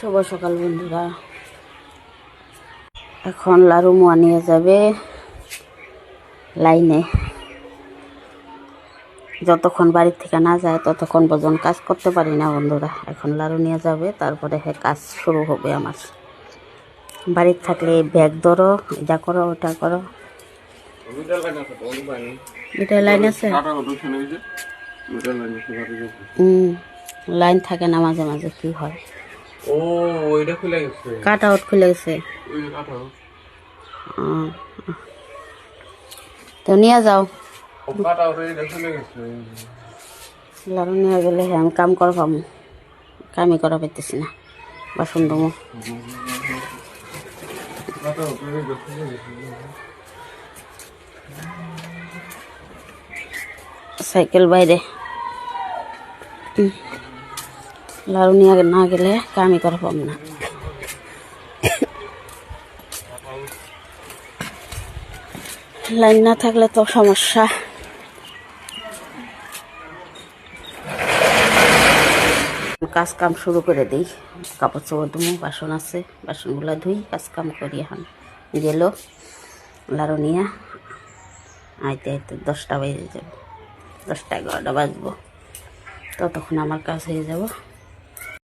শুভ সকাল বন্ধুরা। এখন লাড়ু মোয়া নিয়ে যাবে লাইনে। যতক্ষণ বাড়ির থেকে না যায় ততক্ষণ পর্যন্ত কাজ করতে পারি না বন্ধুরা। এখন লাড়ু নিয়ে যাবে, তারপরে কাজ শুরু হবে আমার। বাড়ির থাকলে ব্যাগ ধরো, এটা করো ওটা করো। এটা লাইন আছে, লাইন থাকে না মাঝে মাঝে। কি হয়, ও ওইটা খুলে গেছে, কাট আউট খুলে গেছে। তো নিয়ে যাও, লাড়ু নিয়ে গেলে আমি কাম করা পাবো। কামই করা পাইতেছি না, বাসন ধোবো। সাইকেল বাইরে, লাড়ু নিয়ে না গেলে কামই করা পাবো না। লাইন না থাকলে তো সমস্যা। কাজ কাম শুরু করে দিই। কাপড় চোপড় ধুমো, বাসন আছে, বাসনগুলো ধুই, কাজ কাম করি। এখন গেল লাড়ু নিয়ে আইতে আইতে 10টা বেজে যাবে, 10টা 11টা বাজবো। ততক্ষণ আমার কাজ হয়ে যাব।